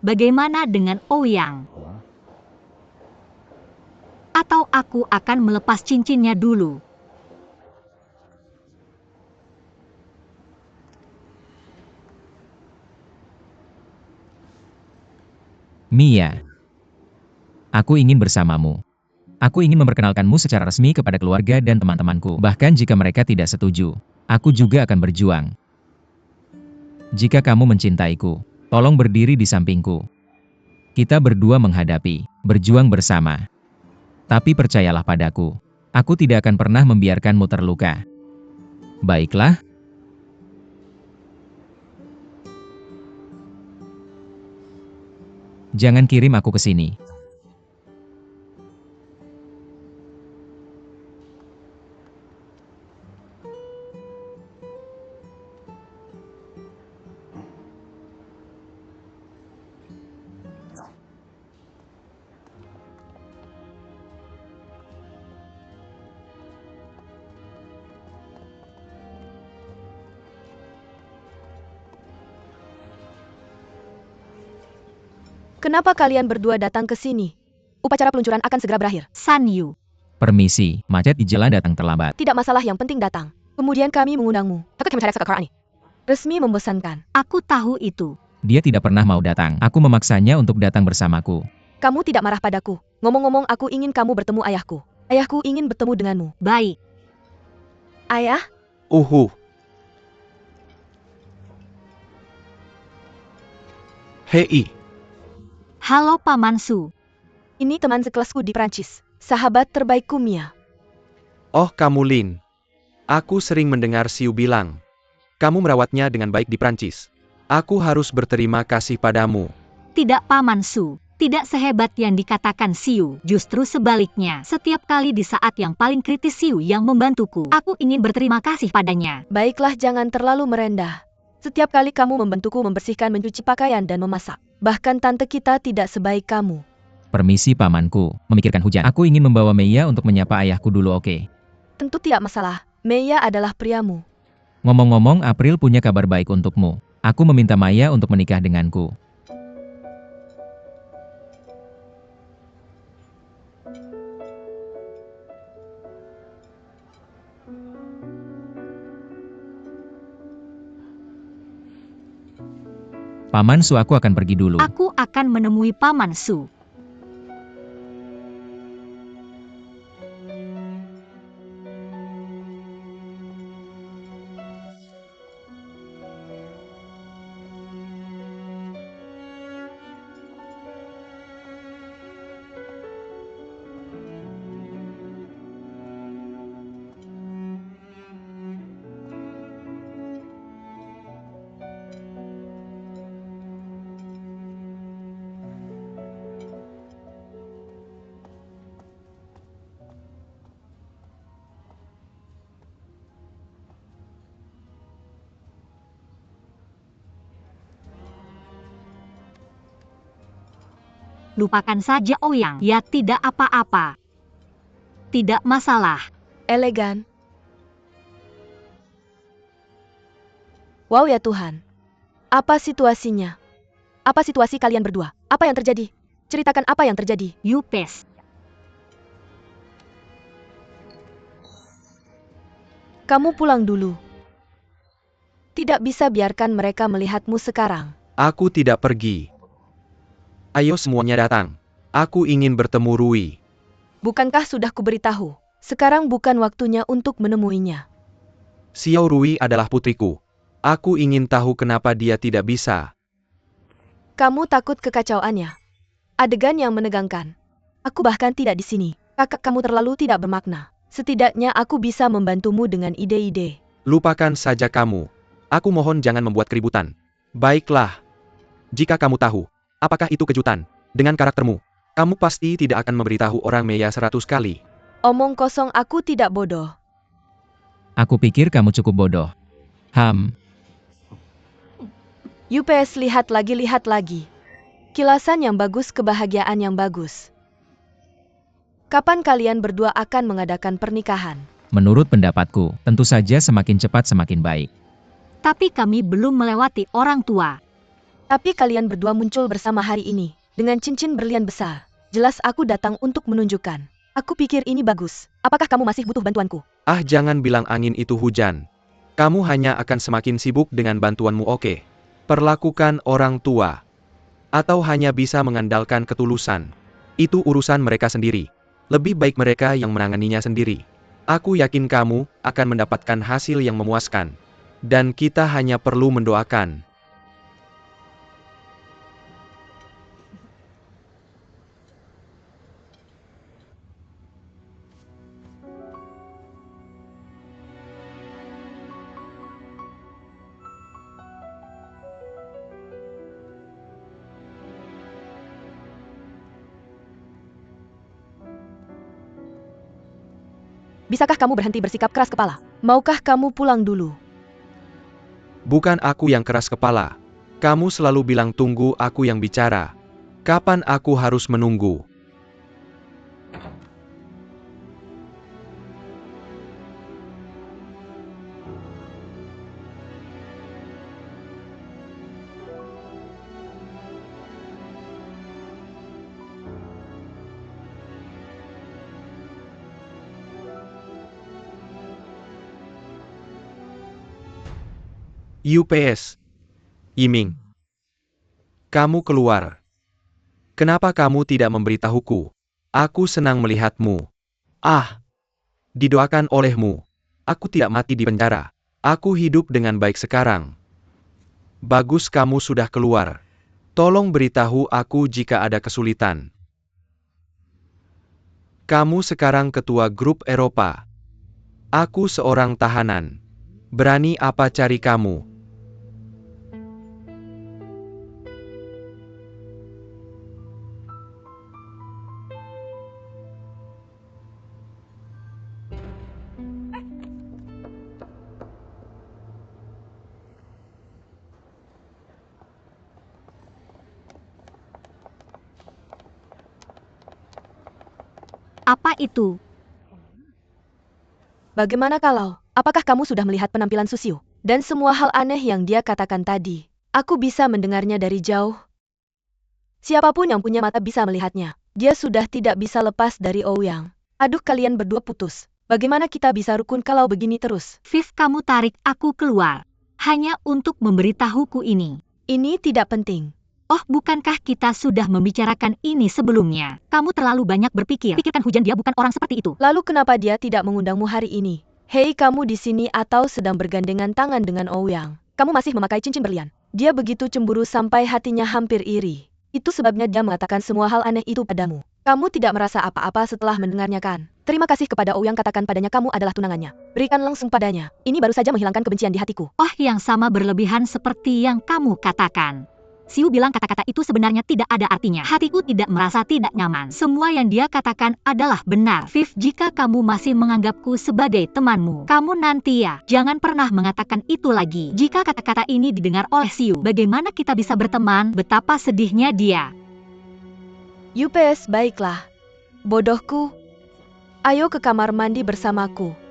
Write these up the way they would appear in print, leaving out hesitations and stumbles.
Bagaimana dengan Ouyang? Atau aku akan melepas cincinnya dulu. Mia, aku ingin bersamamu. Aku ingin memperkenalkanmu secara resmi kepada keluarga dan teman-temanku. Bahkan jika mereka tidak setuju, aku juga akan berjuang. Jika kamu mencintaiku, tolong berdiri di sampingku. Kita berdua menghadapi, berjuang bersama. Tapi percayalah padaku, aku tidak akan pernah membiarkanmu terluka. Baiklah? Jangan kirim aku ke sini. Kenapa kalian berdua datang ke sini? Upacara peluncuran akan segera berakhir. San Yu. Permisi, macet di jalan datang terlambat. Tidak masalah, yang penting datang. Kemudian kami mengundangmu. Resmi membosankan. Aku tahu itu. Dia tidak pernah mau datang. Aku memaksanya untuk datang bersamaku. Kamu tidak marah padaku. Ngomong-ngomong, aku ingin kamu bertemu ayahku. Ayahku ingin bertemu denganmu. Baik. Ayah? Hei, Halo Paman Su. Ini teman sekelasku di Prancis. Sahabat terbaikku Mia. oh kamu Lin. Aku sering mendengar Siu bilang, kamu merawatnya dengan baik di Prancis. Aku harus berterima kasih padamu. Tidak Paman Su. Tidak sehebat yang dikatakan Siu. Justru sebaliknya. Setiap kali di saat yang paling kritis Siu yang membantuku. Aku ingin berterima kasih padanya. Baiklah, jangan terlalu merendah. Setiap kali kamu membantuku membersihkan, mencuci pakaian, dan memasak. Bahkan tante kita tidak sebaik kamu. Permisi pamanku, memikirkan hujan. Aku ingin membawa Meiya untuk menyapa ayahku dulu, oke? Tentu tidak masalah. Meiya adalah priamu. Ngomong-ngomong, April punya kabar baik untukmu. Aku meminta Maya untuk menikah denganku. Paman Su, aku akan pergi dulu. Aku akan menemui Paman Su. Lupakan saja Ouyang. Ya tidak apa-apa. Tidak masalah. Elegan. Wow ya Tuhan. Apa situasinya? Apa situasi kalian berdua? Apa yang terjadi? Ceritakan apa yang terjadi. Yupes. Kamu pulang dulu. Tidak bisa biarkan mereka melihatmu sekarang. Aku tidak pergi. Ayo semuanya datang. Aku ingin bertemu Rui. Bukankah sudah kuberitahu? Sekarang bukan waktunya untuk menemuinya. Xiao Rui adalah putriku. Aku ingin tahu kenapa dia tidak bisa. Kamu takut kekacauannya. Adegan yang menegangkan. Aku bahkan tidak di sini. Kakak kamu terlalu tidak bermakna. Setidaknya aku bisa membantumu dengan ide-ide. Lupakan saja kamu. Aku mohon jangan membuat keributan. Baiklah. Jika kamu tahu, apakah itu kejutan? Dengan karaktermu, kamu pasti tidak akan memberitahu orang Meiya 100 kali. Omong kosong, aku tidak bodoh. Aku pikir kamu cukup bodoh. UPS, lihat lagi. Kilasan yang bagus, kebahagiaan yang bagus. Kapan kalian berdua akan mengadakan pernikahan? Menurut pendapatku, tentu saja semakin cepat semakin baik. Tapi kami belum melewati orang tua. Tapi kalian berdua muncul bersama hari ini, dengan cincin berlian besar. Jelas aku datang untuk menunjukkan. Aku pikir ini bagus. Apakah kamu masih butuh bantuanku? Ah, jangan bilang angin itu hujan. Kamu hanya akan semakin sibuk dengan bantuanmu, oke? Perlakukan orang tua. Atau hanya bisa mengandalkan ketulusan. Itu urusan mereka sendiri. Lebih baik mereka yang menanganinya sendiri. Aku yakin kamu akan mendapatkan hasil yang memuaskan. Dan kita hanya perlu mendoakan. Bisakah kamu berhenti bersikap keras kepala? Maukah kamu pulang dulu? Bukan aku yang keras kepala. Kamu selalu bilang tunggu aku yang bicara. Kapan aku harus menunggu? UPS. Yiming. Kamu keluar. Kenapa kamu tidak memberitahuku? Aku senang melihatmu. Ah, didoakan olehmu. Aku tidak mati di penjara. Aku hidup dengan baik sekarang. Bagus kamu sudah keluar. Tolong beritahu aku jika ada kesulitan. Kamu sekarang ketua grup Eropa. Aku seorang tahanan. Berani apa cari kamu? Apa itu? Bagaimana kalau, apakah kamu sudah melihat penampilan Susio? Dan semua hal aneh yang dia katakan tadi. Aku bisa mendengarnya dari jauh. Siapapun yang punya mata bisa melihatnya. Dia sudah tidak bisa lepas dari Ouyang. Aduh, kalian berdua putus. Bagaimana kita bisa rukun kalau begini terus? Viv, kamu tarik aku keluar. Hanya untuk memberitahuku ini. Ini tidak penting. Oh, bukankah kita sudah membicarakan ini sebelumnya? Kamu terlalu banyak berpikir. Pikirkan Hujan, dia bukan orang seperti itu. Lalu kenapa dia tidak mengundangmu hari ini? Hei, kamu di sini atau sedang bergandengan tangan dengan Ouyang? Kamu masih memakai cincin berlian. Dia begitu cemburu sampai hatinya hampir iri. Itu sebabnya dia mengatakan semua hal aneh itu padamu. Kamu tidak merasa apa-apa setelah mendengarnya, kan? Terima kasih kepada Ouyang, katakan padanya kamu adalah tunangannya. Berikan langsung padanya. Ini baru saja menghilangkan kebencian di hatiku. Oh, yang sama berlebihan seperti yang kamu katakan. Siu bilang kata-kata itu sebenarnya tidak ada artinya. Hatiku tidak merasa tidak nyaman. Semua yang dia katakan adalah benar. Viv, jika kamu masih menganggapku sebagai temanmu, kamu nanti ya, jangan pernah mengatakan itu lagi. Jika kata-kata ini didengar oleh Siu, bagaimana kita bisa berteman? Betapa sedihnya dia. UPS, baiklah. Bodohku. Ayo ke kamar mandi bersamaku.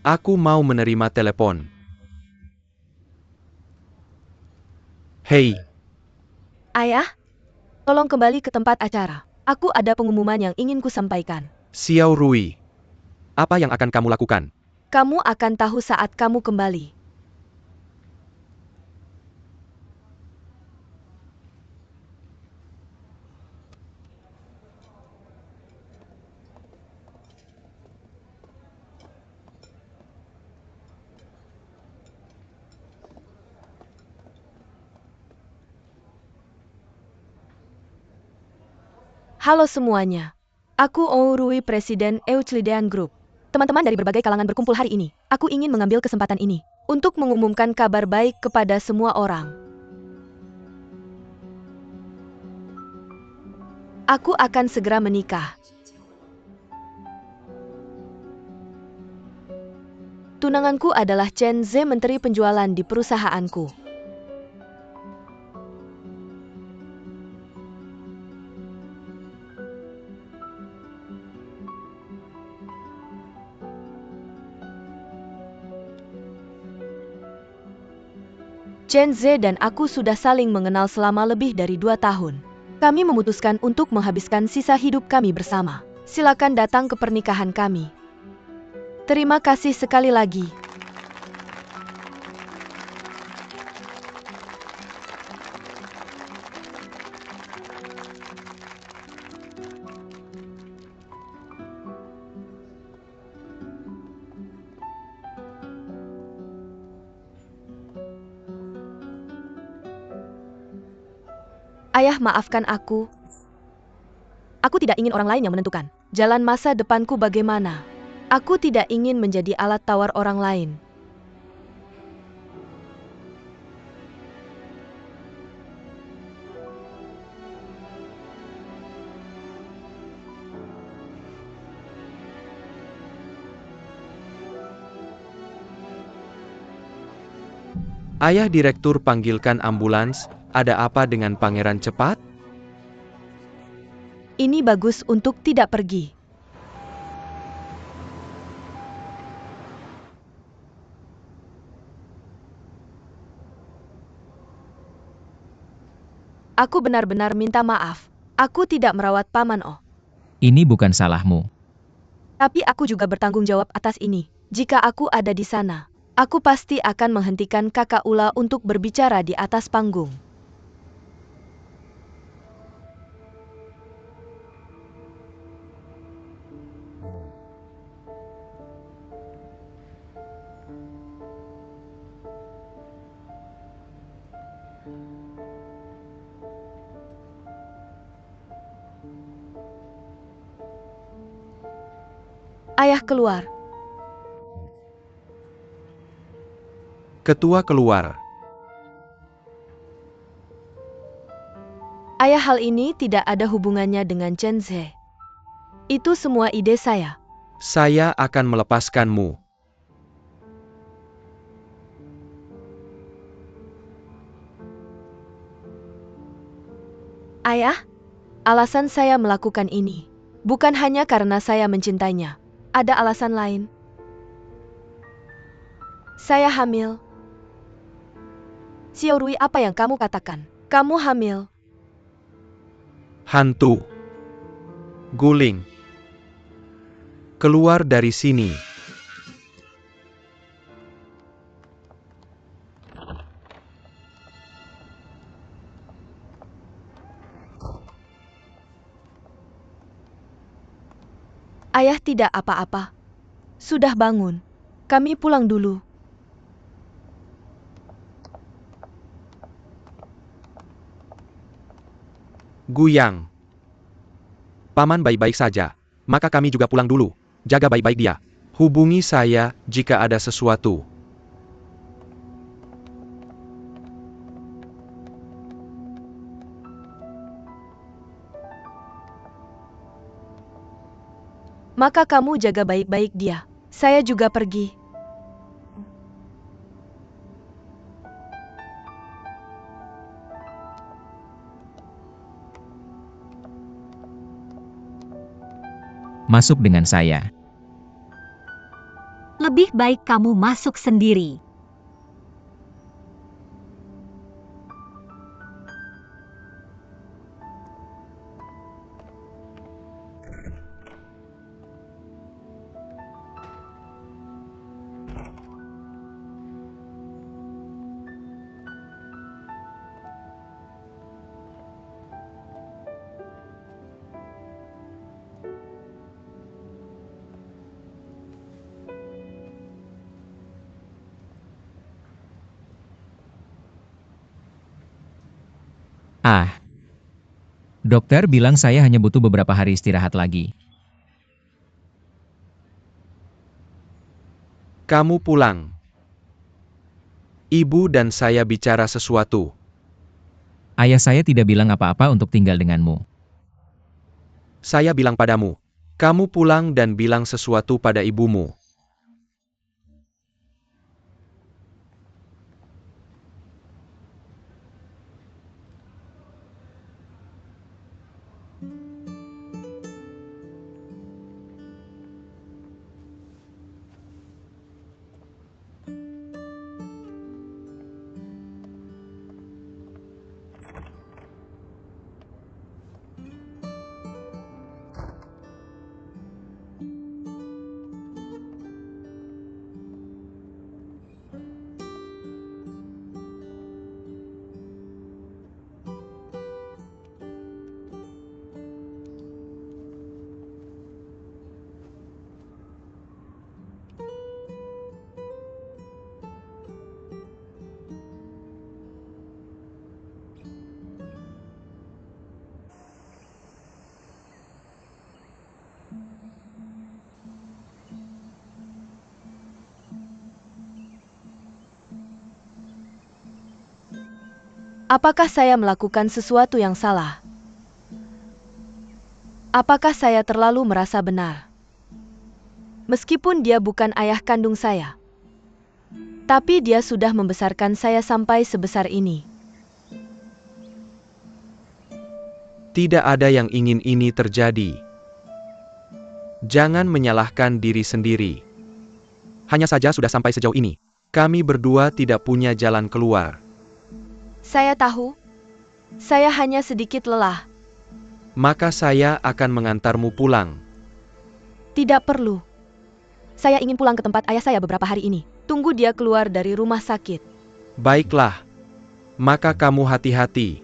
Aku mau menerima telepon. Hei, Ayah, tolong kembali ke tempat acara. Aku ada pengumuman yang ingin ku sampaikan. Xiao Rui. Apa yang akan kamu lakukan? Kamu akan tahu saat kamu kembali. Halo semuanya. Aku Ourui, Presiden Euclidean Group. Teman-teman dari berbagai kalangan berkumpul hari ini. Aku ingin mengambil kesempatan ini untuk mengumumkan kabar baik kepada semua orang. Aku akan segera menikah. Tunanganku adalah Chen Ze, menteri penjualan di perusahaanku. Chen Ze dan aku sudah saling mengenal selama lebih dari 2 tahun. Kami memutuskan untuk menghabiskan sisa hidup kami bersama. Silakan datang ke pernikahan kami. Terima kasih sekali lagi. Ayah, maafkan aku. Aku tidak ingin orang lain yang menentukan jalan masa depanku bagaimana. Aku tidak ingin menjadi alat tawar orang lain. Ayah direktur, panggilkan ambulans. Ada apa dengan Pangeran Cepat? Ini bagus untuk tidak pergi. Aku benar-benar minta maaf. Aku tidak merawat Paman Oh. Ini bukan salahmu. Tapi aku juga bertanggung jawab atas ini. Jika aku ada di sana, aku pasti akan menghentikan Kakak Ula untuk berbicara di atas panggung. Ayah keluar. Ketua keluar. Ayah, hal ini tidak ada hubungannya dengan Chen Ze. Itu semua ide saya. Saya akan melepaskanmu. Ayah, alasan saya melakukan ini bukan hanya karena saya mencintainya. Ada alasan lain. Saya hamil. Xiao Rui, apa yang kamu katakan? Kamu hamil. Hantu. Guling. Keluar dari sini. Ayah tidak apa-apa. Sudah bangun. Kami pulang dulu. Guyang. Paman baik-baik saja. Maka kami juga pulang dulu. Jaga baik-baik dia. Hubungi saya jika ada sesuatu. Maka kamu jaga baik-baik dia. Saya juga pergi. Masuk dengan saya. Lebih baik kamu masuk sendiri. Ah. Dokter bilang saya hanya butuh beberapa hari istirahat lagi. Kamu pulang. Ibu dan saya bicara sesuatu. Ayah saya tidak bilang apa-apa untuk tinggal denganmu. Saya bilang padamu. Kamu pulang dan bilang sesuatu pada ibumu. Apakah saya melakukan sesuatu yang salah? Apakah saya terlalu merasa benar? Meskipun dia bukan ayah kandung saya, tapi dia sudah membesarkan saya sampai sebesar ini. Tidak ada yang ingin ini terjadi. Jangan menyalahkan diri sendiri. Hanya saja sudah sampai sejauh ini. Kami berdua tidak punya jalan keluar. Saya tahu. Saya hanya sedikit lelah. Maka saya akan mengantarmu pulang. Tidak perlu. Saya ingin pulang ke tempat ayah saya beberapa hari ini. Tunggu dia keluar dari rumah sakit. Baiklah. Maka kamu hati-hati.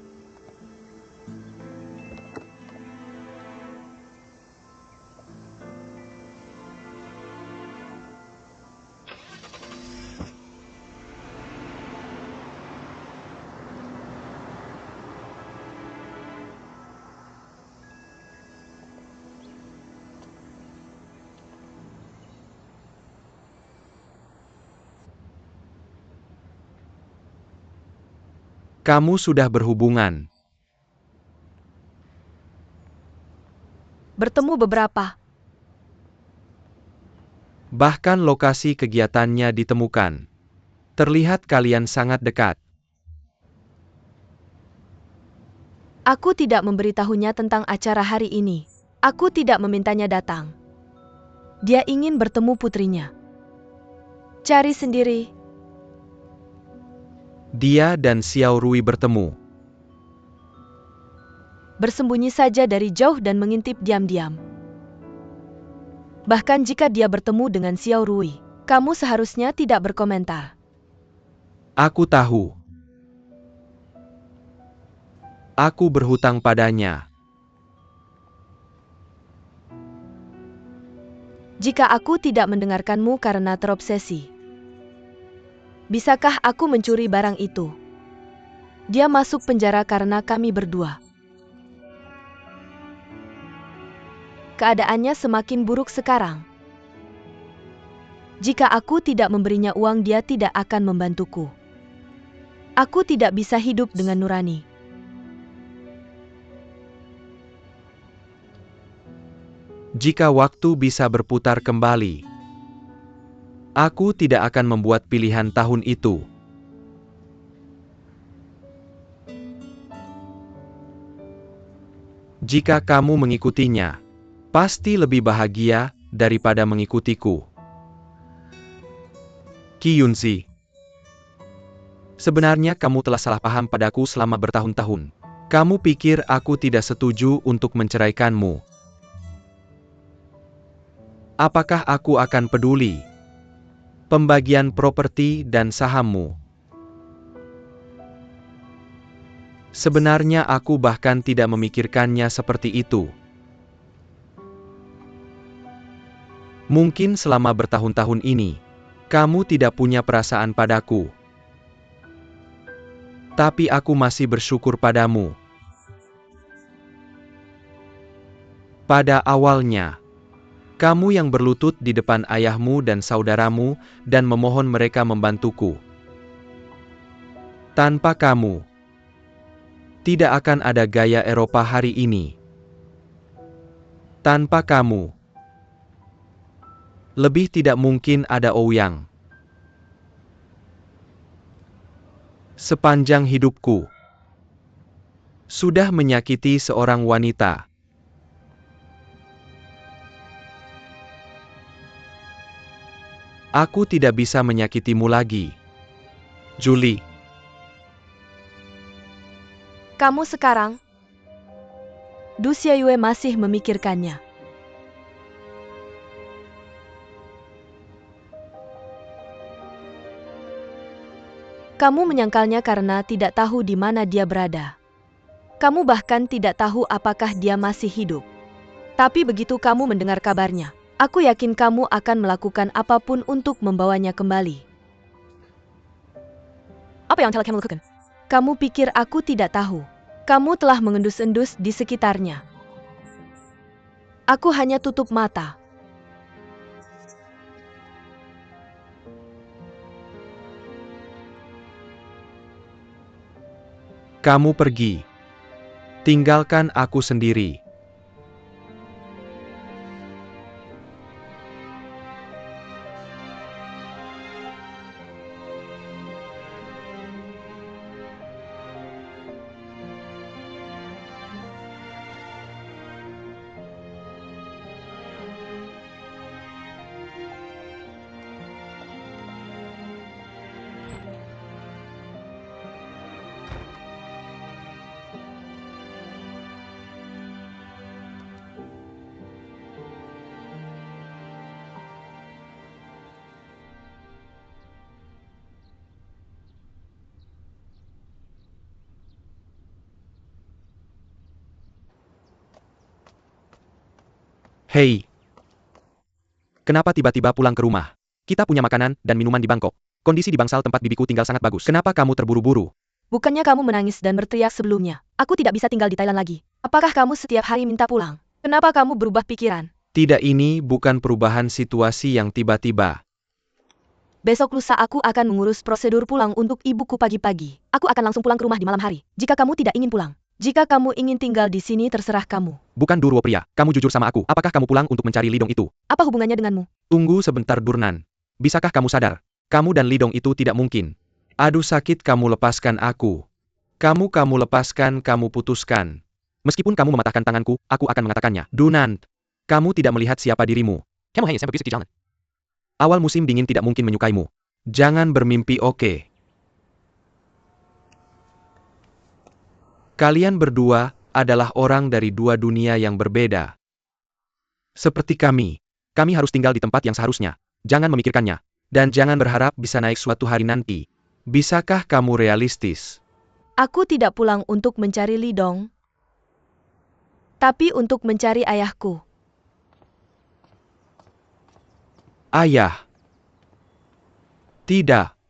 Kamu sudah berhubungan. Bertemu beberapa. Bahkan lokasi kegiatannya ditemukan. Terlihat kalian sangat dekat. Aku tidak memberitahunya tentang acara hari ini. Aku tidak memintanya datang. Dia ingin bertemu putrinya. Cari sendiri. Dia dan Xiao Rui bertemu. Bersembunyi saja dari jauh dan mengintip diam-diam. Bahkan jika dia bertemu dengan Xiao Rui, kamu seharusnya tidak berkomentar. Aku tahu. Aku berhutang padanya. Jika aku tidak mendengarkanmu karena terobsesi, bisakah aku mencuri barang itu? Dia masuk penjara karena kami berdua. Keadaannya semakin buruk sekarang. Jika aku tidak memberinya uang, dia tidak akan membantuku. Aku tidak bisa hidup dengan nurani. Jika waktu bisa berputar kembali, aku tidak akan membuat pilihan tahun itu. Jika kamu mengikutinya, pasti lebih bahagia daripada mengikutiku. Qi Yunzi, sebenarnya kamu telah salah paham padaku selama bertahun-tahun. Kamu pikir aku tidak setuju untuk menceraikanmu. Apakah aku akan peduli? Pembagian properti dan sahammu. Sebenarnya aku bahkan tidak memikirkannya seperti itu. Mungkin selama bertahun-tahun ini, kamu tidak punya perasaan padaku. Tapi aku masih bersyukur padamu. Pada awalnya, kamu yang berlutut di depan ayahmu dan saudaramu dan memohon mereka membantuku. Tanpa kamu, tidak akan ada gaya Eropa hari ini. Tanpa kamu, lebih tidak mungkin ada Ouyang. Sepanjang hidupku, sudah menyakiti seorang wanita. Aku tidak bisa menyakitimu lagi. Julie. Kamu sekarang? Du Xiaoyue masih memikirkannya. Kamu menyangkalnya karena tidak tahu di mana dia berada. Kamu bahkan tidak tahu apakah dia masih hidup. Tapi begitu kamu mendengar kabarnya, aku yakin kamu akan melakukan apapun untuk membawanya kembali. Apa yang telah kamu lakukan? Kamu pikir aku tidak tahu? Kamu telah mengendus-endus di sekitarnya. Aku hanya tutup mata. Kamu pergi. Tinggalkan aku sendiri. Hei, kenapa tiba-tiba pulang ke rumah? Kita punya makanan dan minuman di Bangkok. Kondisi di bangsal tempat bibiku tinggal sangat bagus. Kenapa kamu terburu-buru? Bukannya kamu menangis dan berteriak sebelumnya. Aku tidak bisa tinggal di Thailand lagi. Apakah kamu setiap hari minta pulang? Kenapa kamu berubah pikiran? Tidak, ini bukan perubahan situasi yang tiba-tiba. Besok lusa aku akan mengurus prosedur pulang untuk ibuku pagi-pagi. Aku akan langsung pulang ke rumah di malam hari. Jika kamu tidak ingin pulang. Jika kamu ingin tinggal di sini terserah kamu. Bukan Durwo pria, kamu jujur sama aku. Apakah kamu pulang untuk mencari Lidong itu? Apa hubungannya denganmu? Tunggu sebentar Durnan. Bisakah kamu sadar? Kamu dan Lidong itu tidak mungkin. Aduh sakit, kamu lepaskan aku. Kamu lepaskan, kamu putuskan. Meskipun kamu mematahkan tanganku, aku akan mengatakannya. Dunan, kamu tidak melihat siapa dirimu. Awal musim dingin tidak mungkin menyukaimu. Jangan bermimpi, oke? Kalian berdua adalah orang dari dua dunia yang berbeda. Seperti kami. Kami harus tinggal di tempat yang seharusnya. Jangan memikirkannya. Dan jangan berharap bisa naik suatu hari nanti. Bisakah kamu realistis? Aku tidak pulang untuk mencari Lidong. Tapi untuk mencari ayahku. Ayah. Tidak.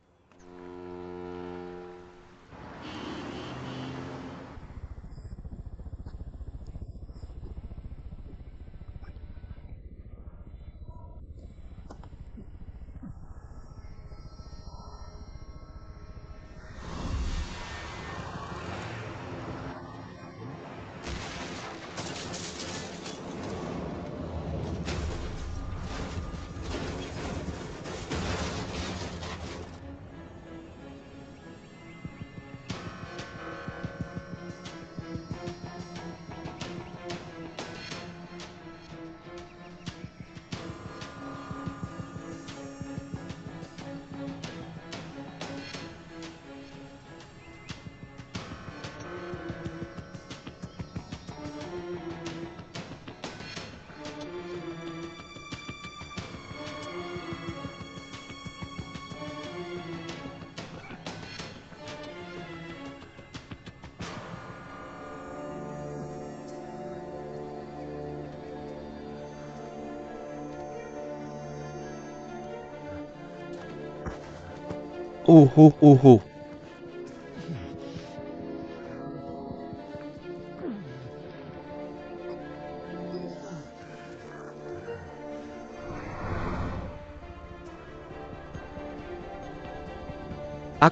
Uhu. Aku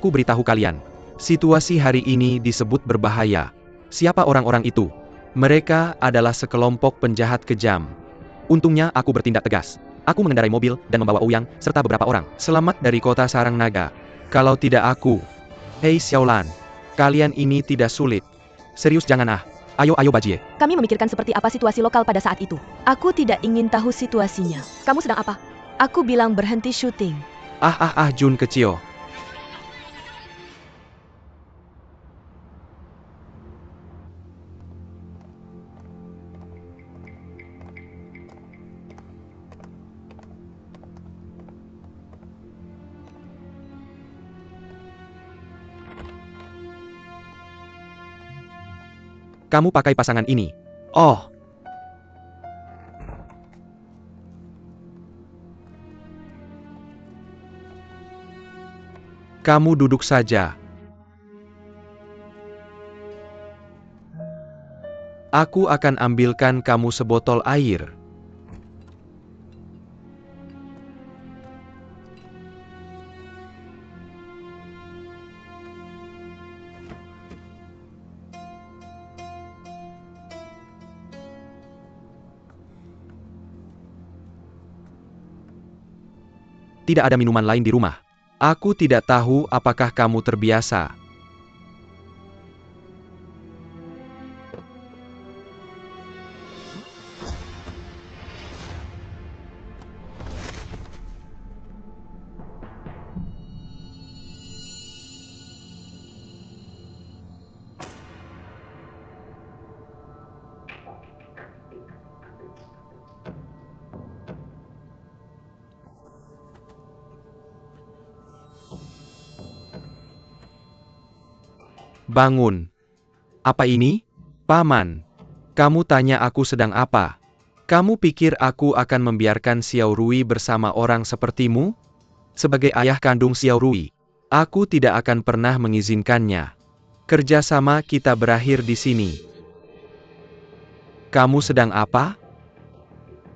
beritahu kalian. Situasi hari ini disebut berbahaya. Siapa orang-orang itu? Mereka adalah sekelompok penjahat kejam. Untungnya aku bertindak tegas. Aku mengendarai mobil dan membawa Ouyang, serta beberapa orang, selamat dari kota Sarang Naga. Kalau tidak aku. Hei Xiaolan. Kalian ini tidak sulit. Serius jangan ah. Ayo Bajie. Kami memikirkan seperti apa situasi lokal pada saat itu. Aku tidak ingin tahu situasinya. Kamu sedang apa? Aku bilang berhenti syuting. Jun kecil. Kamu pakai pasangan ini. Oh. Kamu duduk saja. Aku akan ambilkan kamu sebotol air. tidak ada minuman lain di rumah. Aku tidak tahu apakah kamu terbiasa. Bangun. Apa ini? Paman. Kamu tanya aku sedang apa? Kamu pikir aku akan membiarkan Xiao Rui bersama orang sepertimu? Sebagai ayah kandung Xiao Rui, aku tidak akan pernah mengizinkannya. Kerjasama kita berakhir di sini. Kamu sedang apa?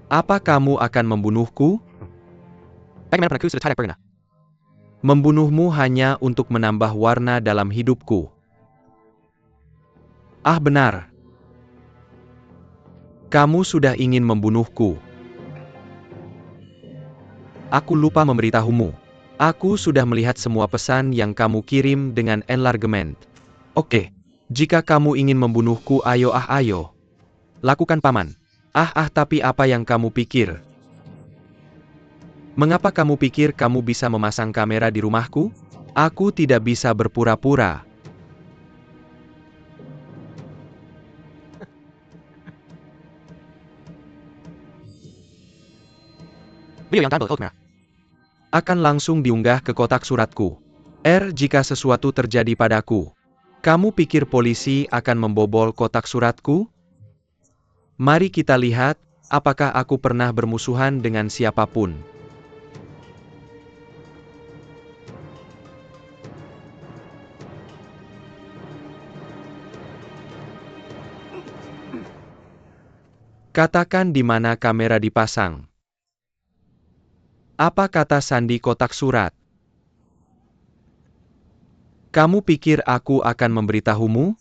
Apa kamu akan membunuhku? Membunuhmu hanya untuk menambah warna dalam hidupku. Ah benar. Kamu sudah ingin membunuhku. Aku lupa memberitahumu. Aku sudah melihat semua pesan yang kamu kirim dengan enlargement. Oke. Jika kamu ingin membunuhku, ayo. Lakukan paman. Tapi apa yang kamu pikir? Mengapa kamu pikir kamu bisa memasang kamera di rumahku? Aku tidak bisa berpura-pura. Akan langsung diunggah ke kotak suratku. Jika sesuatu terjadi padaku, kamu pikir polisi akan membobol kotak suratku? Mari kita lihat, apakah aku pernah bermusuhan dengan siapapun. Katakan di mana kamera dipasang. Apa kata sandi kotak surat? Kamu pikir aku akan memberitahumu?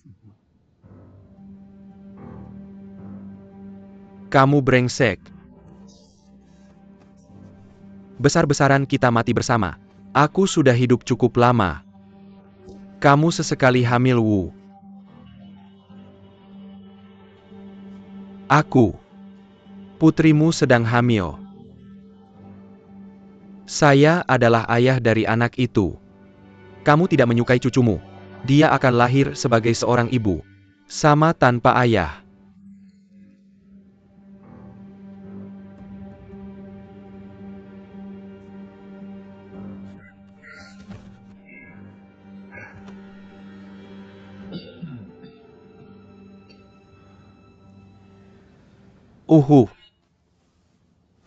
Kamu brengsek. Besar-besaran kita mati bersama. Aku sudah hidup cukup lama. Kamu sesekali hamil, Wu. Aku. Putrimu sedang hamil. Saya adalah ayah dari anak itu. Kamu tidak menyukai cucumu. Dia akan lahir sebagai seorang ibu. Sama tanpa ayah.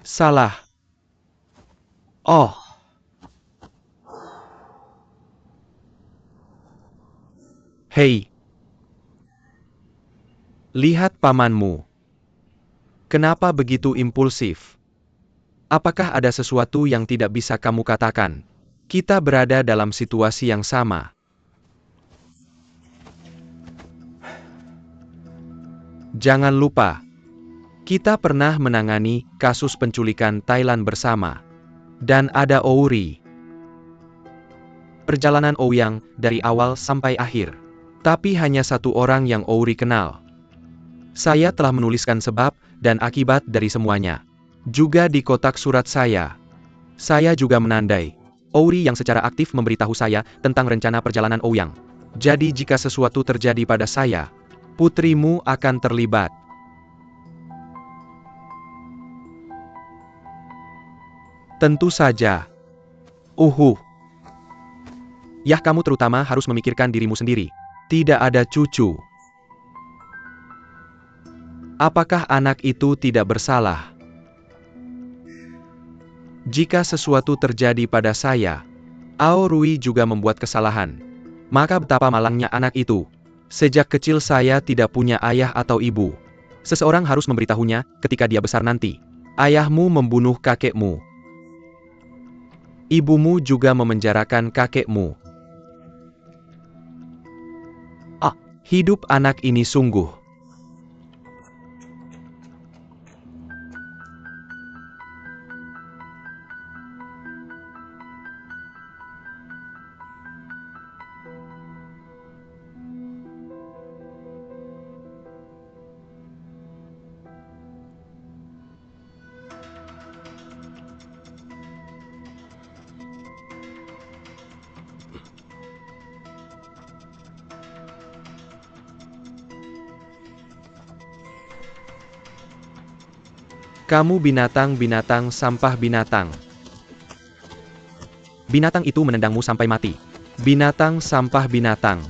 Salah. Oh. Hei. Lihat pamanmu. Kenapa begitu impulsif? Apakah ada sesuatu yang tidak bisa kamu katakan? Kita berada dalam situasi yang sama. Jangan lupa. Kita pernah menangani kasus penculikan Thailand bersama. Dan ada Ouri. Perjalanan Ouyang dari awal sampai akhir. Tapi hanya satu orang yang Ouri kenal. Saya telah menuliskan sebab dan akibat dari semuanya. Juga di kotak surat saya. Saya juga menandai. Ouri yang secara aktif memberitahu saya tentang rencana perjalanan Ouyang. Jadi jika sesuatu terjadi pada saya, putrimu akan terlibat. Tentu saja. Yah, kamu terutama harus memikirkan dirimu sendiri. Tidak ada cucu. Apakah anak itu tidak bersalah? Jika sesuatu terjadi pada saya, Ao Rui juga membuat kesalahan. Maka betapa malangnya anak itu. Sejak kecil saya tidak punya ayah atau ibu. Seseorang harus memberitahunya ketika dia besar nanti. Ayahmu membunuh kakekmu. Ibumu juga memenjarakan kakekmu. Hidup anak ini sungguh. Kamu binatang-binatang sampah binatang. Binatang itu menendangmu sampai mati. Binatang sampah binatang.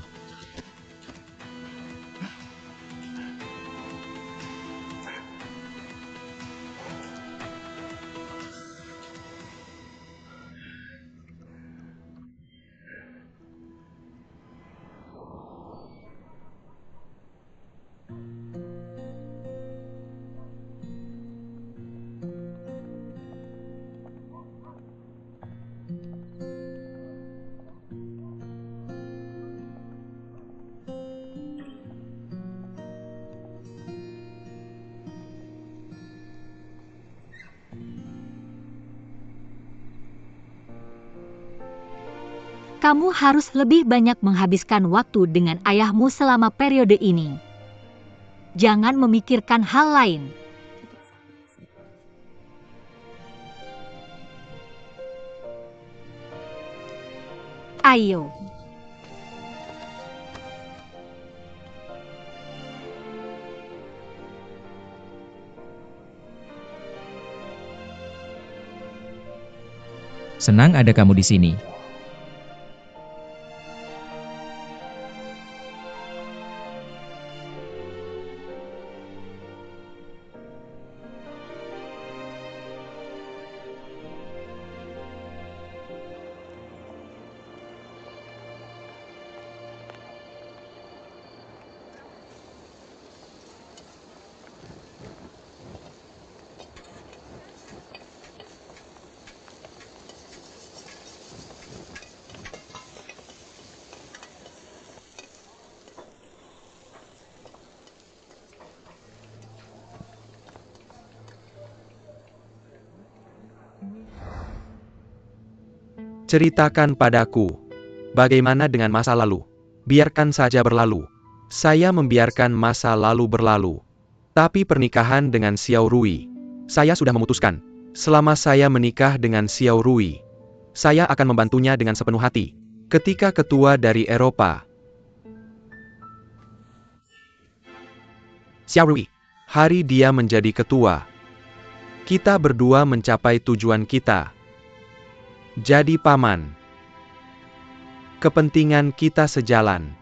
Kamu harus lebih banyak menghabiskan waktu dengan ayahmu selama periode ini. Jangan memikirkan hal lain. Ayo. Senang ada kamu di sini. Ceritakan padaku. Bagaimana dengan masa lalu? Biarkan saja berlalu. Saya membiarkan masa lalu berlalu. Tapi pernikahan dengan Xiao Rui. Saya sudah memutuskan. Selama saya menikah dengan Xiao Rui, saya akan membantunya dengan sepenuh hati. Ketika ketua dari Eropa. Xiao Rui. Hari dia menjadi ketua. Kita berdua mencapai tujuan kita. Jadi paman. Kepentingan kita sejalan.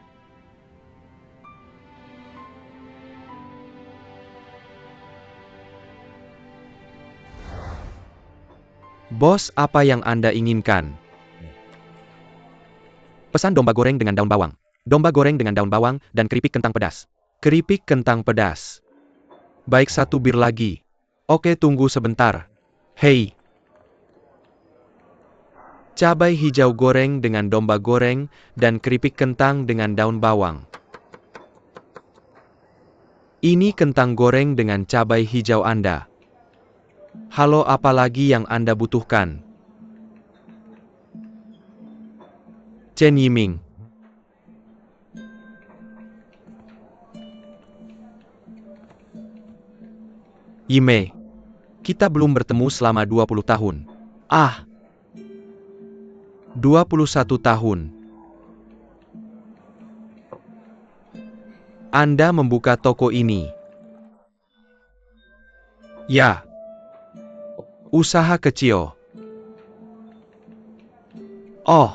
Bos, apa yang Anda inginkan? Pesan domba goreng dengan daun bawang. Domba goreng dengan daun bawang dan keripik kentang pedas. Keripik kentang pedas. Baik, 1 bir lagi. Oke, tunggu sebentar. Hei. Cabai hijau goreng dengan domba goreng, dan keripik kentang dengan daun bawang. Ini kentang goreng dengan cabai hijau Anda. Halo, apa lagi yang Anda butuhkan? Chen Yiming. Yime. Kita belum bertemu selama 20 tahun. 21 tahun. Anda membuka toko ini? Ya. Usaha kecil. Oh.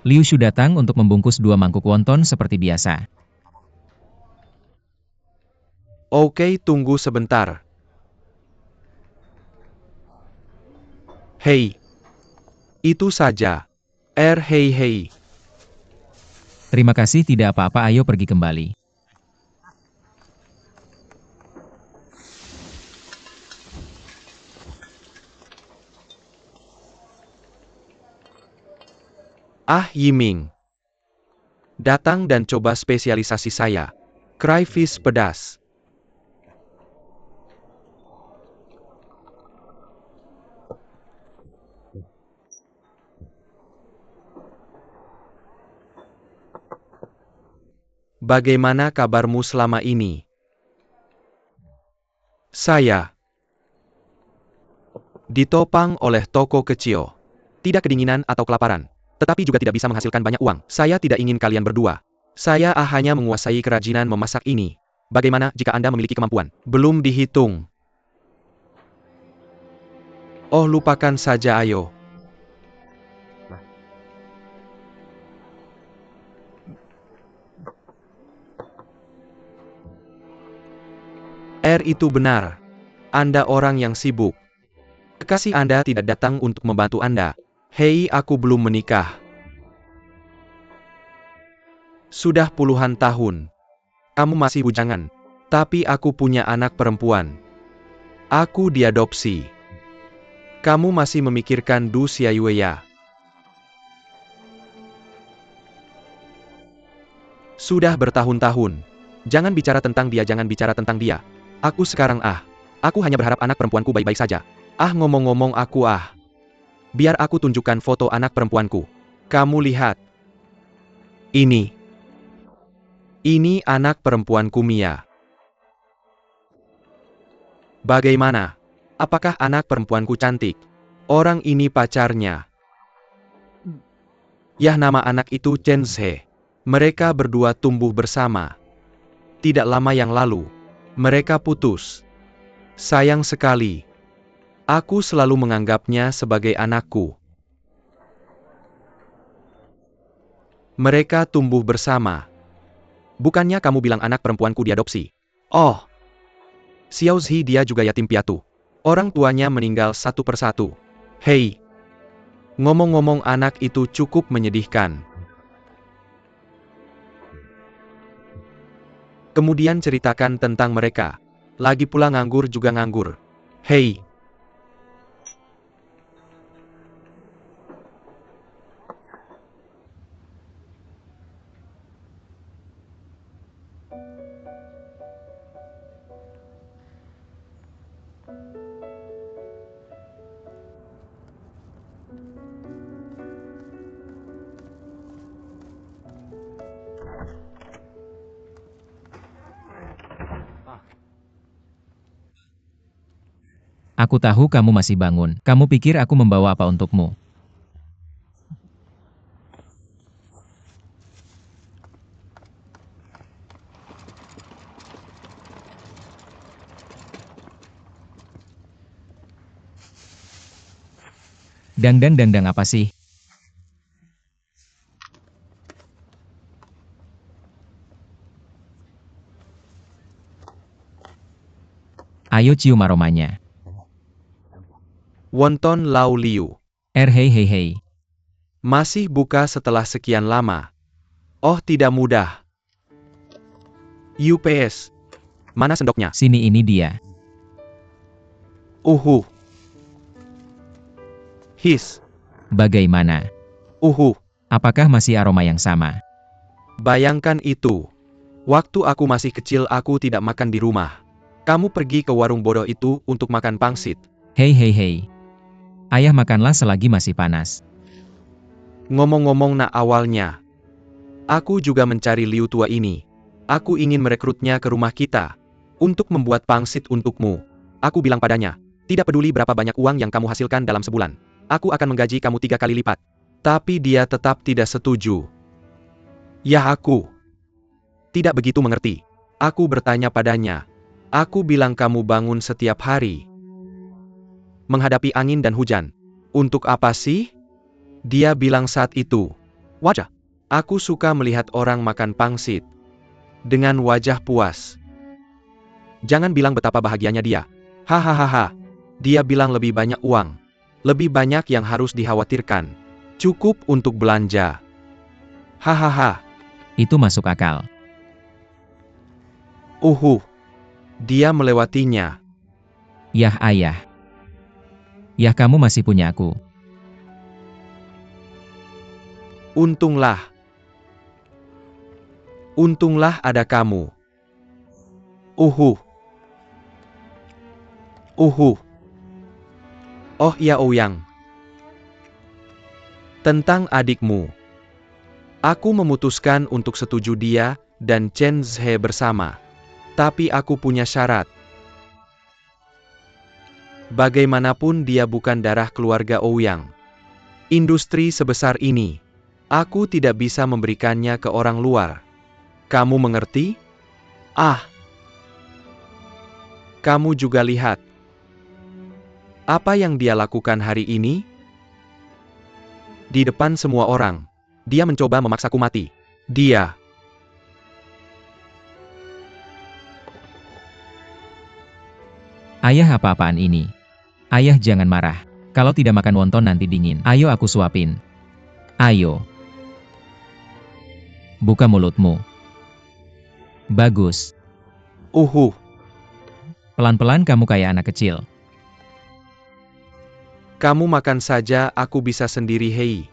Liu Shu datang untuk membungkus 2 mangkuk wonton seperti biasa. Oke, tunggu sebentar. Hei. Itu saja. Hei. Terima kasih, tidak apa-apa, ayo pergi kembali. Yiming. Datang dan coba spesialisasi saya. Crayfish pedas. Bagaimana kabarmu selama ini? Saya ditopang oleh toko kecil. Tidak kedinginan atau kelaparan. tetapi juga tidak bisa menghasilkan banyak uang. Saya tidak ingin kalian berdua. Saya hanya menguasai kerajinan memasak ini. Bagaimana jika Anda memiliki kemampuan? Belum dihitung. Oh, lupakan saja, ayo. Itu benar. Anda orang yang sibuk. Kekasih Anda tidak datang untuk membantu Anda. Hei, aku belum menikah. Sudah puluhan tahun. Kamu masih bujangan. Tapi aku punya anak perempuan. Aku diadopsi. Kamu masih memikirkan Du Xiaoyue. Sudah bertahun-tahun. Jangan bicara tentang dia, jangan bicara tentang dia. Aku sekarang Aku hanya berharap anak perempuanku baik-baik saja. Ngomong-ngomong aku Biar aku tunjukkan foto anak perempuanku. Kamu lihat. Ini anak perempuanku Mia. Bagaimana? Apakah anak perempuanku cantik? Orang ini pacarnya. Yah, nama anak itu Chen Zhe. Mereka berdua tumbuh bersama. Tidak lama yang lalu, mereka putus. Sayang sekali. Aku selalu menganggapnya sebagai anakku. Mereka tumbuh bersama. Bukannya kamu bilang anak perempuanku diadopsi? Oh, Xiao Zhi dia juga yatim piatu. Orang tuanya meninggal satu persatu. Hei, ngomong-ngomong anak itu cukup menyedihkan. Kemudian ceritakan tentang mereka. Lagi pula nganggur juga nganggur. Hei. Aku tahu kamu masih bangun. Kamu pikir aku membawa apa untukmu? Dang apa sih? Ayo cium aromanya. Wonton Lao Liu. Hei. Masih buka setelah sekian lama. Oh, tidak mudah. UPS. Mana sendoknya? Sini, ini dia. His. Bagaimana? Apakah masih aroma yang sama? Bayangkan itu. Waktu aku masih kecil aku tidak makan di rumah. Kamu pergi ke warung bodoh itu untuk makan pangsit. Hei. Ayah makanlah selagi masih panas. Ngomong-ngomong awalnya. Aku juga mencari Liu tua ini. Aku ingin merekrutnya ke rumah kita. Untuk membuat pangsit untukmu. Aku bilang padanya, tidak peduli berapa banyak uang yang kamu hasilkan dalam sebulan. Aku akan menggaji kamu 3 kali lipat. Tapi dia tetap tidak setuju. Ya, aku tidak begitu mengerti. Aku bertanya padanya. Aku bilang kamu bangun setiap hari. Menghadapi angin dan hujan. Untuk apa sih? Dia bilang saat itu. Wajah. Aku suka melihat orang makan pangsit. Dengan wajah puas. Jangan bilang betapa bahagianya dia. Hahaha. Dia bilang lebih banyak uang. Lebih banyak yang harus dikhawatirkan. Cukup untuk belanja. Hahaha. Itu masuk akal. Dia melewatinya. Yah, ayah. Yah, kamu masih punya aku. Untunglah. Untunglah ada kamu. Oh ya, Ouyang. Tentang adikmu. Aku memutuskan untuk setuju dia dan Chen Zhe bersama. Tapi aku punya syarat. Bagaimanapun dia bukan darah keluarga Ouyang. Industri sebesar ini, Aku tidak bisa memberikannya ke orang luar. Kamu mengerti? Ah, kamu juga lihat. Apa yang dia lakukan hari ini? Di depan semua orang, dia mencoba memaksaku mati. Dia. Ayah, apa-apaan ini? Ayah, jangan marah. Kalau tidak makan wonton nanti dingin. Ayo aku suapin. Ayo. Buka mulutmu. Bagus. Pelan-pelan kamu kayak anak kecil. Kamu makan saja, aku bisa sendiri. Hei.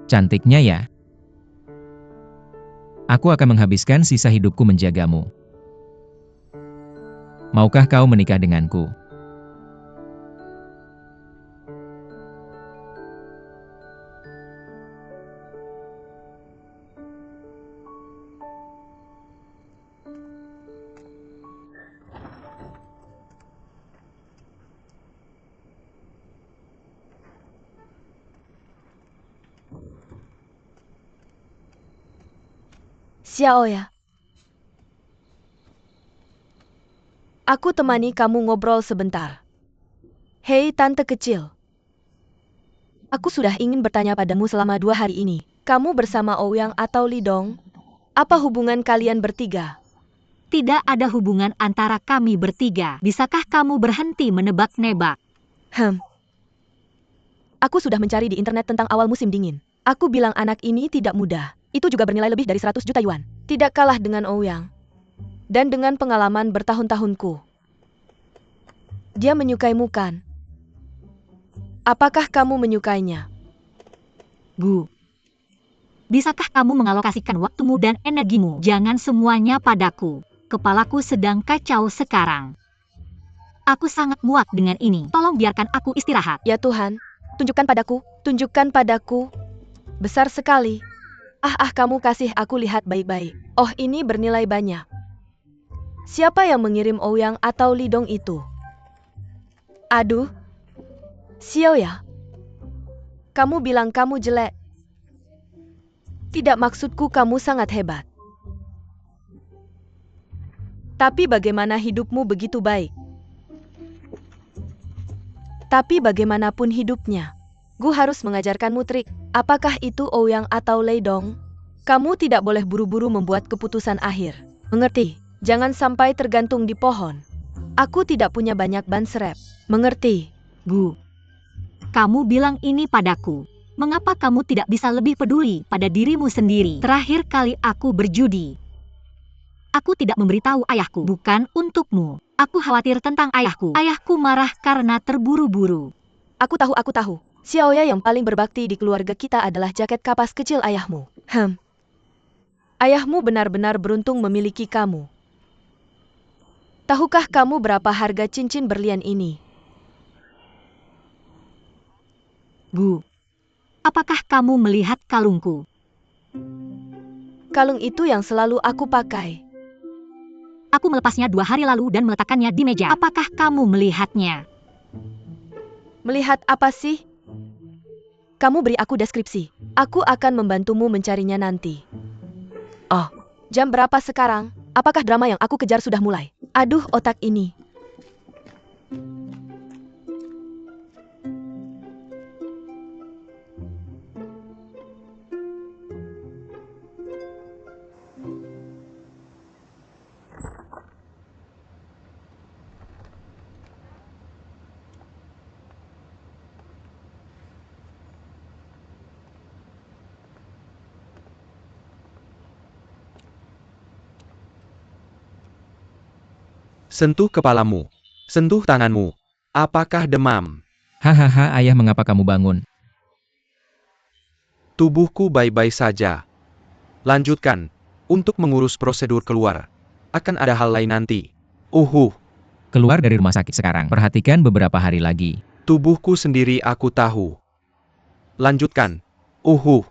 Cantiknya ya. Aku akan menghabiskan sisa hidupku menjagamu. Maukah kau menikah denganku? Xiaoya. Aku temani kamu ngobrol sebentar. Hei tante kecil. Aku sudah ingin bertanya padamu selama 2 hari ini. Kamu bersama Ouyang atau Lidong? Apa hubungan kalian bertiga? Tidak ada hubungan antara kami bertiga. Bisakah kamu berhenti menebak-nebak? Aku sudah mencari di internet tentang awal musim dingin. Aku bilang anak ini tidak mudah. Itu juga bernilai lebih dari 100 juta yuan. Tidak kalah dengan Ouyang. Dan dengan pengalaman bertahun-tahunku. Dia menyukaimu kan? Apakah kamu menyukainya? Gu. Bisakah kamu mengalokasikan waktumu dan energimu? Jangan semuanya padaku. Kepalaku sedang kacau sekarang. Aku sangat muak dengan ini. Tolong biarkan aku istirahat. Ya Tuhan, tunjukkan padaku, tunjukkan padaku. Besar sekali. Kamu kasih aku lihat baik-baik. Oh, ini bernilai banyak. Siapa yang mengirim Ouyang atau Lidong itu? Aduh. Xiaoya. Kamu bilang kamu jelek. Tidak, maksudku kamu sangat hebat. Tapi bagaimana hidupmu begitu baik? Tapi bagaimanapun hidupnya, Gu harus mengajarkanmu trik. Apakah itu Ouyang atau Lidong? Kamu tidak boleh buru-buru membuat keputusan akhir. Mengerti? Jangan sampai tergantung di pohon. Aku tidak punya banyak ban serep. Mengerti? Gu. Kamu bilang ini padaku. Mengapa kamu tidak bisa lebih peduli pada dirimu sendiri? Terakhir kali aku berjudi. Aku tidak memberitahu ayahku, bukan untukmu. Aku khawatir tentang ayahku. Ayahku marah karena terburu-buru. Aku tahu. Xiaoya yang paling berbakti di keluarga kita adalah jaket kapas kecil ayahmu. Ayahmu benar-benar beruntung memiliki kamu. Tahukah kamu berapa harga cincin berlian ini? Gu. Apakah kamu melihat kalungku? Kalung itu yang selalu aku pakai. Aku melepasnya 2 hari lalu dan meletakkannya di meja. Apakah kamu melihatnya? Melihat apa sih? Kamu beri aku deskripsi. Aku akan membantumu mencarinya nanti. Oh, jam berapa sekarang? Apakah drama yang aku kejar sudah mulai? Aduh, otak ini. Sentuh kepalamu. Sentuh tanganmu. Apakah demam? Hahaha, ayah, mengapa kamu bangun? Tubuhku baik-baik saja. Lanjutkan. Untuk mengurus prosedur keluar. Akan ada hal lain nanti. Keluar dari rumah sakit sekarang. Perhatikan beberapa hari lagi. Tubuhku sendiri aku tahu. Lanjutkan. Uhuh.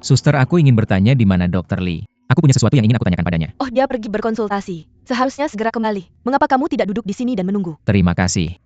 Suster, aku ingin bertanya di mana Dr. Lee. Aku punya sesuatu yang ingin aku tanyakan padanya. Oh, dia pergi berkonsultasi. Seharusnya segera kembali. Mengapa kamu tidak duduk di sini dan menunggu? Terima kasih.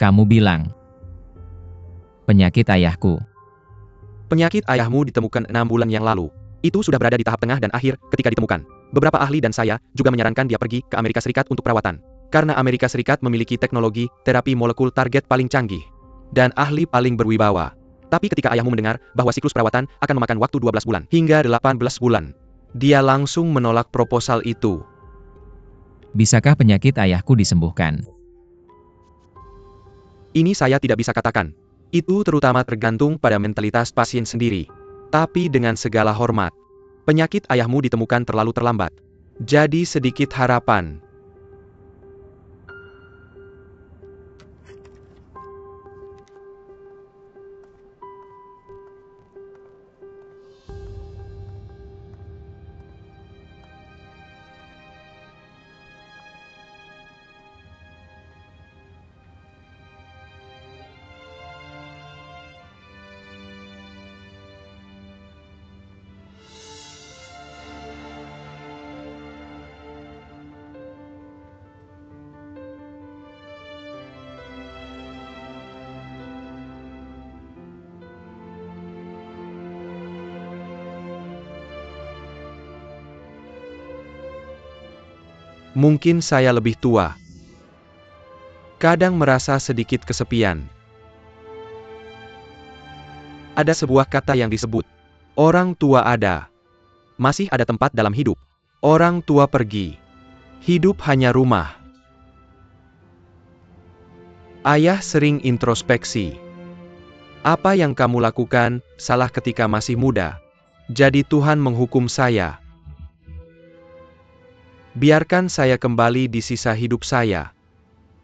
Kamu bilang penyakit ayahku. Penyakit ayahmu ditemukan 6 bulan yang lalu. Itu sudah berada di tahap tengah dan akhir ketika ditemukan. Beberapa ahli dan saya juga menyarankan dia pergi ke Amerika Serikat untuk perawatan. Karena Amerika Serikat memiliki teknologi terapi molekul target paling canggih dan ahli paling berwibawa. Tapi ketika ayahmu mendengar bahwa siklus perawatan akan memakan waktu 12 bulan hingga 18 bulan, dia langsung menolak proposal itu. Bisakah penyakit ayahku disembuhkan? Ini saya tidak bisa katakan. Itu terutama tergantung pada mentalitas pasien sendiri. Tapi dengan segala hormat, penyakit ayahmu ditemukan terlalu terlambat. Jadi sedikit harapan. Mungkin saya lebih tua. Kadang merasa sedikit kesepian. Ada sebuah kata yang disebut, orang tua ada. Masih ada tempat dalam hidup. Orang tua pergi. Hidup hanya rumah. Ayah sering introspeksi. Apa yang kamu lakukan salah ketika masih muda. Jadi Tuhan menghukum saya. Biarkan saya kembali di sisa hidup saya.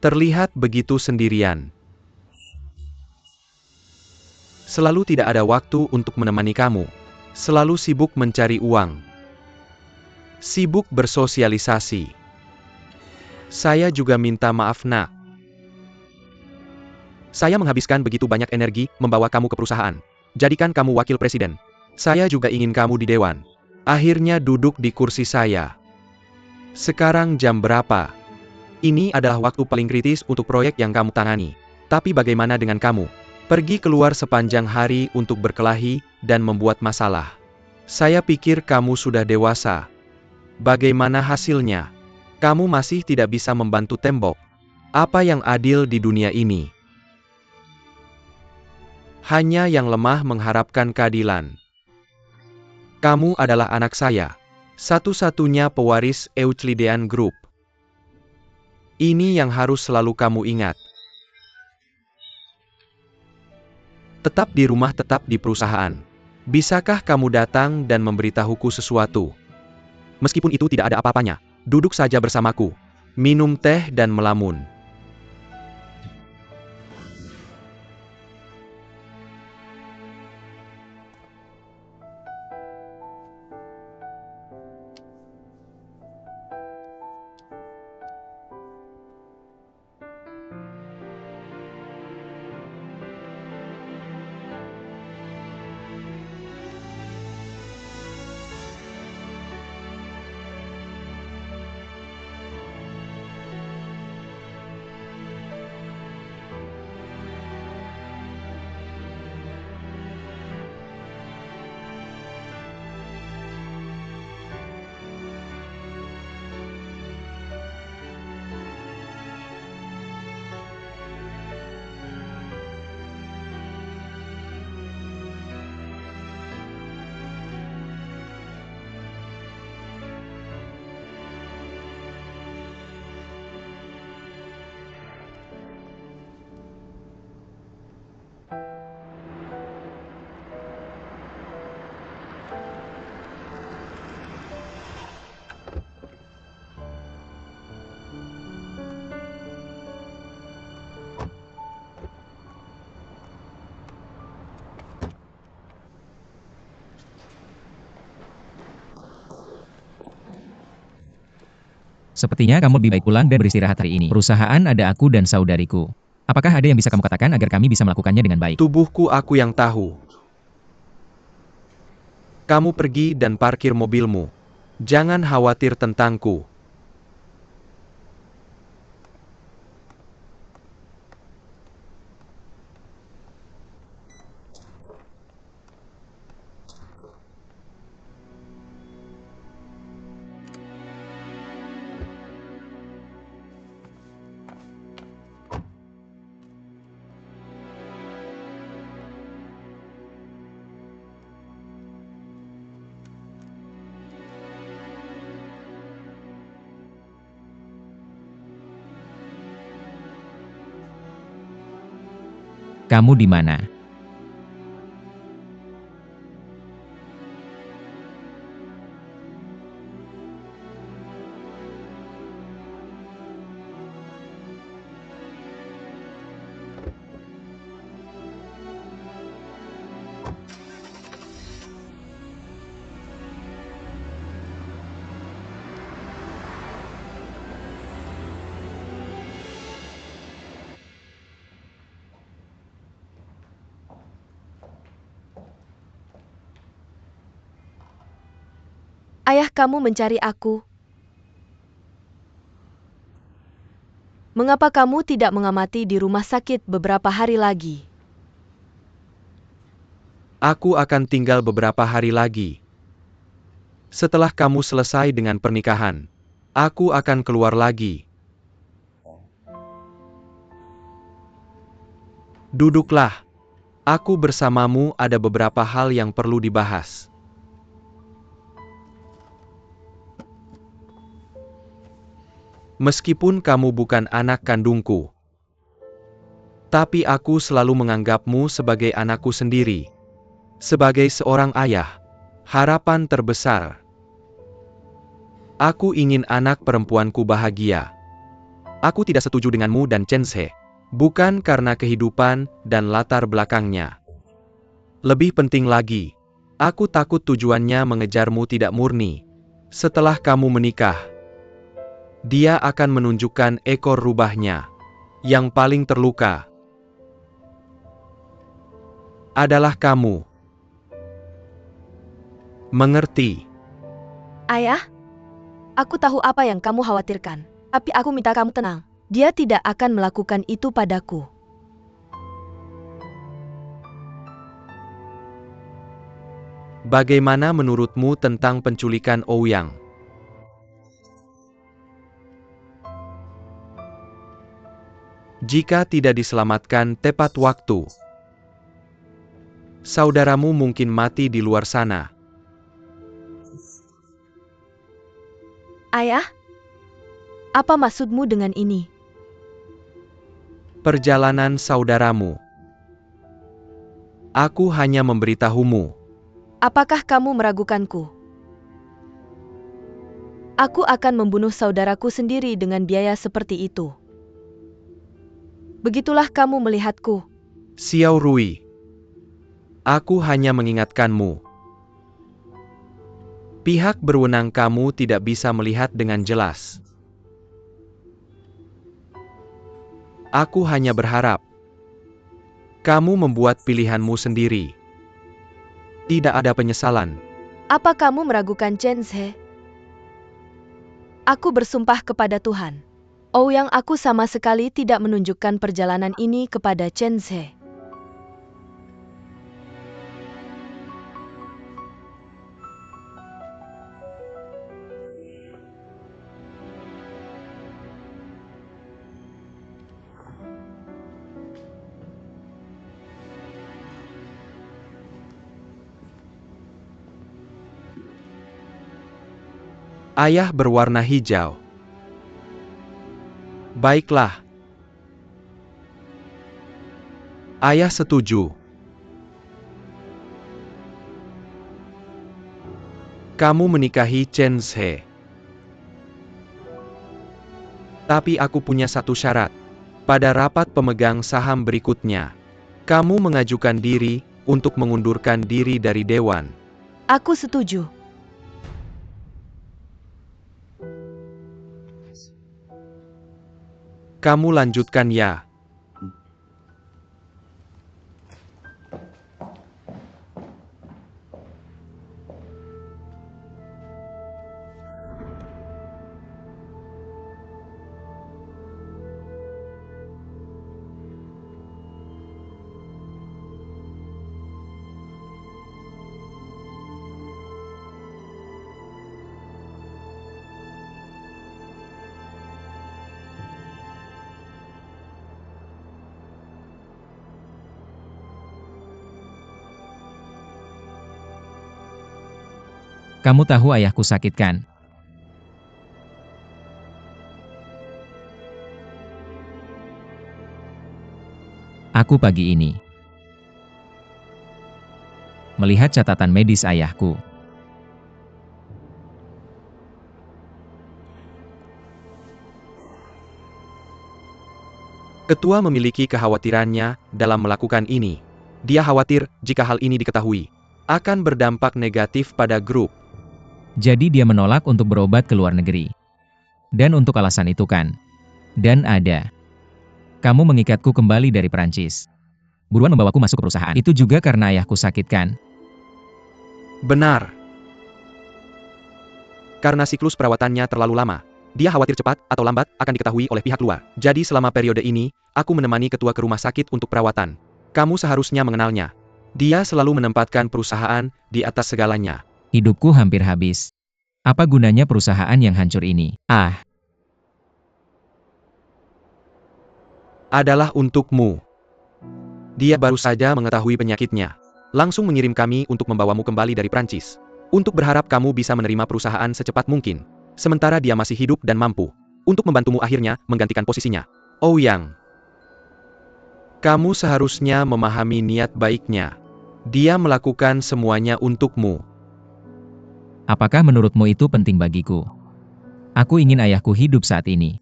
Terlihat begitu sendirian. Selalu tidak ada waktu untuk menemani kamu. Selalu sibuk mencari uang. Sibuk bersosialisasi. Saya juga minta maaf, Nak. Saya menghabiskan begitu banyak energi membawa kamu ke perusahaan. Jadikan kamu wakil presiden. Saya juga ingin kamu di dewan. Akhirnya duduk di kursi saya. Sekarang jam berapa? Ini adalah waktu paling kritis untuk proyek yang kamu tangani. Tapi bagaimana dengan kamu? Pergi keluar sepanjang hari untuk berkelahi dan membuat masalah. Saya pikir kamu sudah dewasa. Bagaimana hasilnya? Kamu masih tidak bisa membantu tembok. Apa yang adil di dunia ini? Hanya yang lemah mengharapkan keadilan. Kamu adalah anak saya. Satu-satunya pewaris Euclidean Group. Ini yang harus selalu kamu ingat. Tetap di rumah, tetap di perusahaan. Bisakah kamu datang dan memberitahuku sesuatu? Meskipun itu tidak ada apa-apanya, duduk saja bersamaku, minum teh dan melamun. Sepertinya kamu lebih baik pulang dan beristirahat hari ini. Perusahaan ada aku dan saudariku. Apakah ada yang bisa kamu katakan agar kami bisa melakukannya dengan baik? Tubuhku aku yang tahu. Kamu pergi dan parkir mobilmu. Jangan khawatir tentangku. Kamu di mana? Ayah kamu mencari aku. Mengapa kamu tidak mengamati di rumah sakit beberapa hari lagi? Aku akan tinggal beberapa hari lagi. Setelah kamu selesai dengan pernikahan, aku akan keluar lagi. Duduklah. Aku bersamamu ada beberapa hal yang perlu dibahas. Meskipun kamu bukan anak kandungku, tapi aku selalu menganggapmu sebagai anakku sendiri. Sebagai seorang ayah, harapan terbesar. Aku ingin anak perempuanku bahagia. Aku tidak setuju denganmu dan Chen She. Bukan karena kehidupan dan latar belakangnya. Lebih penting lagi, aku takut tujuannya mengejarmu tidak murni. Setelah kamu menikah, dia akan menunjukkan ekor rubahnya. Yang paling terluka adalah kamu. Mengerti? Ayah, aku tahu apa yang kamu khawatirkan. Tapi aku minta kamu tenang. Dia tidak akan melakukan itu padaku. Bagaimana menurutmu tentang penculikan Ouyang? Jika tidak diselamatkan tepat waktu, saudaramu mungkin mati di luar sana. Ayah, apa maksudmu dengan ini? Perjalanan saudaramu. Aku hanya memberitahumu. Apakah kamu meragukanku? Aku akan membunuh saudaraku sendiri dengan biaya seperti itu. Begitulah kamu melihatku. Xiao Rui. Aku hanya mengingatkanmu. Pihak berwenang kamu tidak bisa melihat dengan jelas. Aku hanya berharap kamu membuat pilihanmu sendiri. Tidak ada penyesalan. Apa kamu meragukan Chen She? Aku bersumpah kepada Tuhan. Ouyang aku sama sekali tidak menunjukkan perjalanan ini kepada Chen She. Ayah berwarna hijau. Baiklah. Ayah setuju. Kamu menikahi Chen She. Tapi aku punya satu syarat. Pada rapat pemegang saham berikutnya, kamu mengajukan diri untuk mengundurkan diri dari dewan. Aku setuju. Kamu lanjutkan ya. Kamu tahu ayahku sakit kan? Aku pagi ini melihat catatan medis ayahku. Ketua memiliki kekhawatirannya dalam melakukan ini. Dia khawatir jika hal ini diketahui, akan berdampak negatif pada grup. Jadi dia menolak untuk berobat ke luar negeri. Dan untuk alasan itu kan. Dan ada. Kamu mengikatku kembali dari Perancis. Buruan membawaku masuk ke perusahaan. Itu juga karena ayahku sakit kan? Benar. Karena siklus perawatannya terlalu lama. Dia khawatir cepat atau lambat akan diketahui oleh pihak luar. Jadi selama periode ini, aku menemani ketua ke rumah sakit untuk perawatan. Kamu seharusnya mengenalnya. Dia selalu menempatkan perusahaan di atas segalanya. Hidupku hampir habis. Apa gunanya perusahaan yang hancur ini? Adalah untukmu. Dia baru saja mengetahui penyakitnya. Langsung mengirim kami untuk membawamu kembali dari Prancis. Untuk berharap kamu bisa menerima perusahaan secepat mungkin. Sementara dia masih hidup dan mampu. Untuk membantumu akhirnya menggantikan posisinya. Ouyang. Kamu seharusnya memahami niat baiknya. Dia melakukan semuanya untukmu. Apakah menurutmu itu penting bagiku? Aku ingin ayahku hidup saat ini.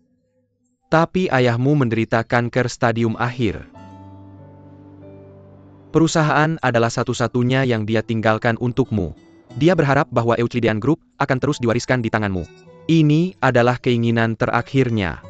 Tapi ayahmu menderita kanker stadium akhir. Perusahaan adalah satu-satunya yang dia tinggalkan untukmu. Dia berharap bahwa Euclidean Group akan terus diwariskan di tanganmu. Ini adalah keinginan terakhirnya.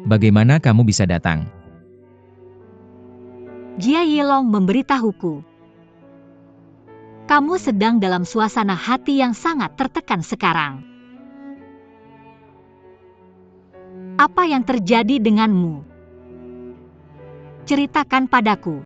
Bagaimana kamu bisa datang? Jia Yilong memberitahuku. Kamu sedang dalam suasana hati yang sangat tertekan sekarang. Apa yang terjadi denganmu? Ceritakan padaku.